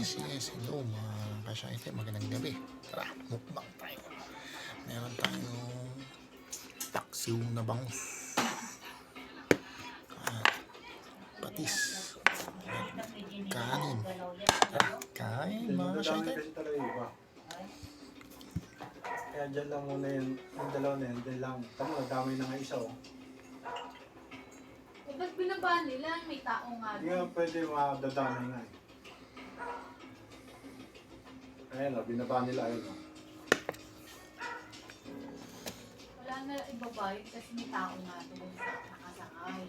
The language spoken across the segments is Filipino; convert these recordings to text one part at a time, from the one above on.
Hello mga kasyente, magandang gabi. Tara, mukbang tayo. Meron tayong taksiw na bangus at patis at kanin. Tara, kain mga kasyente. Kaya dyan lang muna yung dalawa na yun, dyan lang. Tama, damay na nga isa oh. Eh, ba't binabaan nila? May tao nga Hindi nga pwede madadamay nga eh. Ayan o, binaba nila ayun o. Wala na ibabayad kasi may tao nga doon sa nakasakay.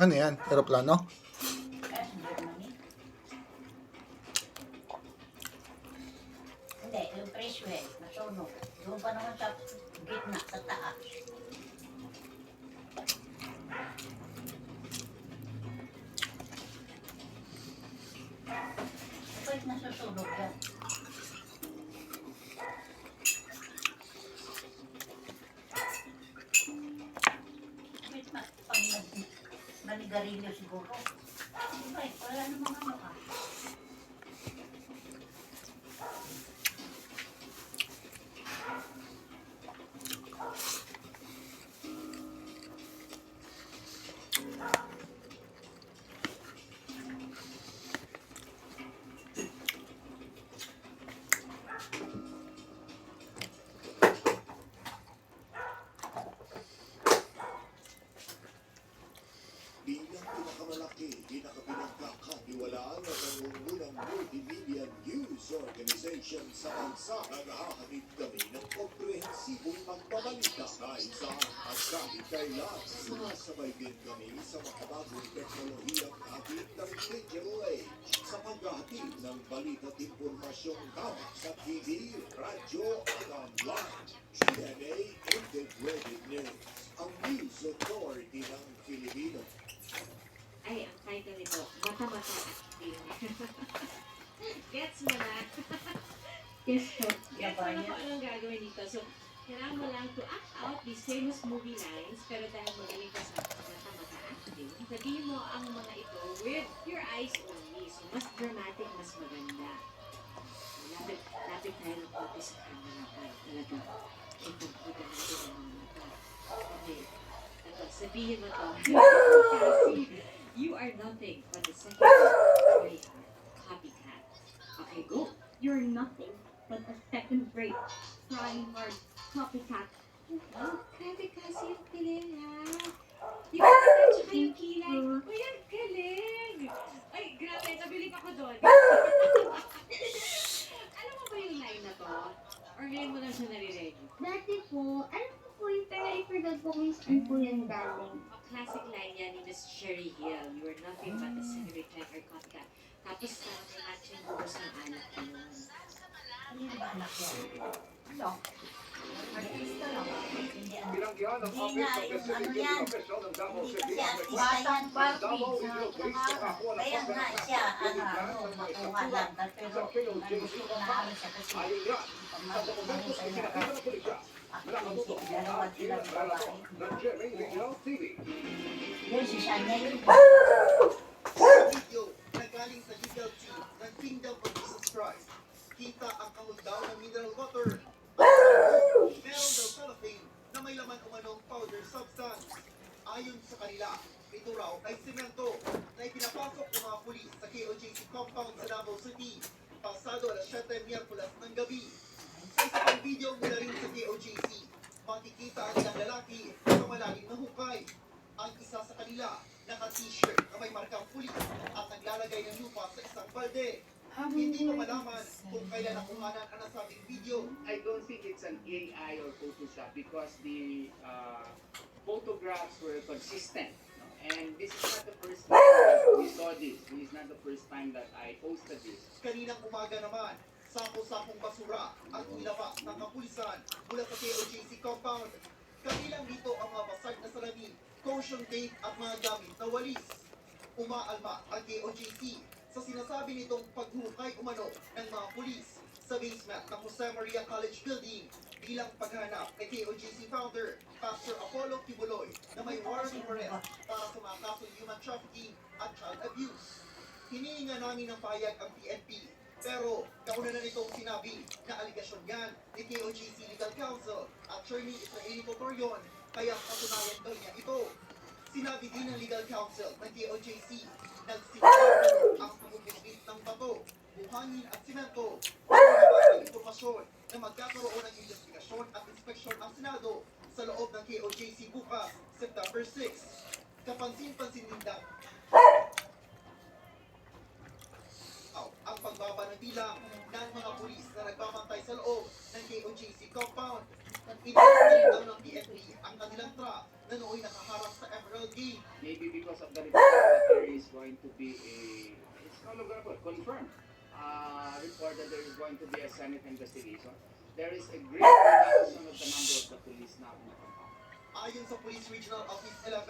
Ano yan? Aeroplano? Hindi, yung Freshwell, nasunog. Doon pa naman sa gitna, sa taas. Bakit nasusunog yan? Bakit pag nanigarilyo siguro? Bakit? Wala namang ano ka. Bilang pinakamalaki, pinakapinagkakaniwalaan at nangungunang multimedia news organization sa bansa na nakahatid kami ng komprehensibong pagbabalita kahit saan at kahit kailan. Sumasabay din kami sa makabagong teknolohiyang hatid ng digital age sa paghahatid ng balita at impormasyong tama sa TV, radyo at online. GMA Integrated News, ang news authority ng Pilipino. Ay, ang title nito, Mata-Mata Acting. Gets mo na? Yes, sir. Gets mo na kung anong gagawin dito. So, kailangan mo lang to act out these famous movie lines, pero dahil magaling ka sa mata-mata acting, sabihin mo ang mga ito with your eyes only. So, mas dramatic, mas maganda. Lapit tayo ng kopi sa camera para talaga ipagkita natin ang mga mata. Okay. Ito, sabihin mo to. Kasi, you are nothing but a second rate copycat. Okay, go. You're nothing but a second-rate, trying hard copycat. Oh, grabe kasi yung galing ha. Yung kanta tsaka yung kilay. Uy, ang galing! Ay, grabe, nabilib ako doon. Alam mo ba yung line na to? Or ngayon mo lang siya narinig? Dati po, alam ko po yung pero I forgot po kung saan po yung galing. A classic line yan ni Miss Sherry Hill. You are nothing but a second-rate clever copycat. Tapos parang may matching bubos ng anak ko yun. Ano yung ba anak yan? Ano? Artista lang. Hindi ano. Hindi nga yung ano yan. Hindi kasi artista yan. Batang Barbie. Kaya nga siya, makuha lang. Pero gusto ko na ano siya kasi pag sa niya dalawa silang babae. Yun si Shania yun. Video na galing sa legal team ng Kingdom of Jesus Christ. Kita ang kahon daw ng mineral water. Meron daw cellophane na may laman umanong powder substance. Ayon sa kanila, ito raw ay semento na ipinapasok ng mga pulis sa KOJC compound sa Davao City pasado alas 7 Miyerkules ng gabi. Sa isa pang video mula rin sa KOJC, makikita ang ilang lalaki sa malalim na hukay. Ang isa sa kanila, naka-t-shirt na may markang pulis at naglalagay ng lupa sa isang balde. Hindi pa malaman kung kailan nakuhanan ang nasabing video. I don't think it's an AI or Photoshop because the photographs were consistent. No? And this is not the first time that we saw this. This is not the first time that I posted this. Kaninang umaga naman, sako-sakong basura ang inilabas ng kapulisan mula sa KOJC compound. Kabilang dito ang mga basag na salamin, caution tape at mga gamit na walis. Umaalma ang KOJC sa sinasabi nitong paghukay umano ng mga pulis sa basement ng Jose Maria College Building bilang paghanap kay KOJC founder Pastor Apollo Kibuloy na may warrant of arrest Hinihinga namin ng payag ang PNP. Pero kauna na nitong sinabi na aligasyon yan ni KOJC Legal Counsel Attorney Israeli Totorion, kaya patunayan daw niya ito. Sinabi din ng Legal Counsel ng KOJC, nagsimula ang pagbubugbit ng bato, buhangin at simento para ang impormasyon na magkakaroon ng investigasyon at inspeksyon ang Senado sa loob ng KOJC bukas, September 6. Kapansin-pansin din daw ang pagbaba ng bilang ng mga pulis na nagbabantay sa loob ng KOJC compound. Initin daw ng PNP ang kanilang truck na nooy nakaharap sa Emerald Gate. Maybe because of the report that there is going to be it's no longer confirmed, report that there is going to be a Senate investigation. There is a great reduction of the number of the police now in the compound. Ayon sa Police Regional Office 11,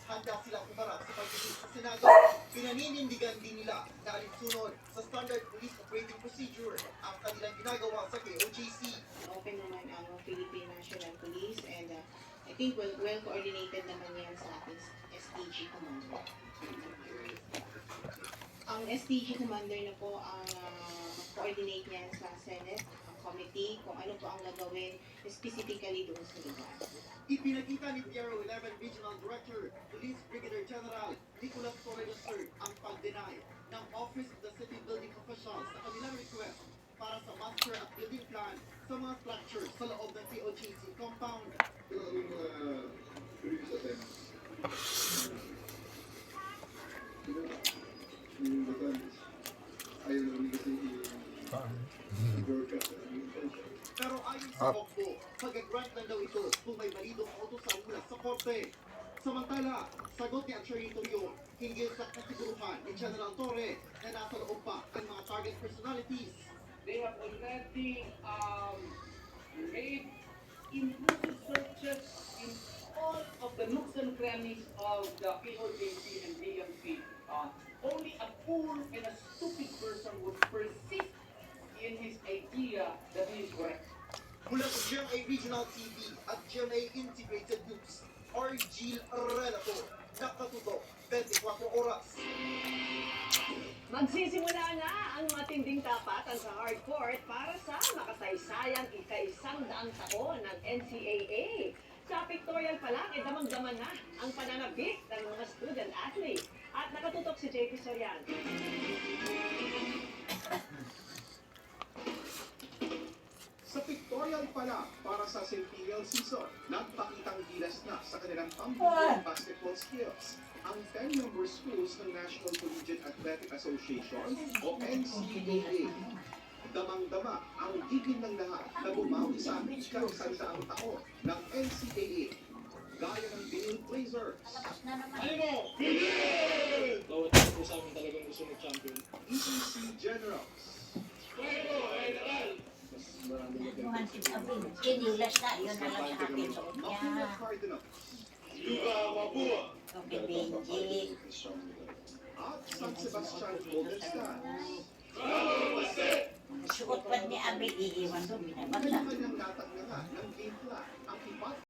handa silang umarap sa pagdinig sa Senado. Pinaninindigan din nila na alinsunod sa Standard Police Operating Procedure ang kanilang ginagawa sa KOJC. Open naman ang Philippine National Police and I think well coordinated naman yan sa ating STG Commander. Ang STG Commander na po ang coordinate niyan sa Senate, ang committee, kung ano po ang gagawin specifically doon sa lugar. Ipinakita ni Piero 11 Regional Director, Police Brigadier General Nicolas Torres III ang pag-deny ng Office of the City Building Officials sa kanilang request para sa master at building plan sa mga structures sa loob ng KOJC compound. Pero ayon sa Bokbo, mag-grant lang daw ito kung may balidong kautusan mula sa korte. Samantala, sagot ni Attorney Torio hinggil sa kasiguruhan ni General Torre na nasa loob pa ang mga target personalities. They have already made intrusive searches in all of the nooks and crannies of the KOJC and DMC. Only a fool and a stupid person would persist in his idea that he is correct. Mula sa GMA Regional TV at GMA Integrated News, Argil Relator, nakatutok 24 oras. Magsisimula na ang matinding tapatan sa hardcourt para sa makasaysayang ika-100 taon ng NCAA. Sa pictorial pa lang, damang-daman na ang pananabik ng mga student athlete. At nakatutok si JP Sorian. Sa pictorial pala para sa centennial season, nagpakitang gilas na sa kanilang pambuong basketball skills ang 10-member schools ng National Collegiate Athletic Association o NCAA. Damang-dama ang gigil ng lahat na bumawi sa ika-100 taon ng NCAA. Gaya ng Bill Blazers. Bawat ako sa amin talagang gusto mag-champion. ECC Generals. Kinilas na, yun na lang sa akin loob niya. Mafia Cardinals. Okay, Benji. At San Sebastian Golden Stars. Suot pa ni Abi, iiwan doon, binabasa. Kanyang natag na nga ng game plan ang iba't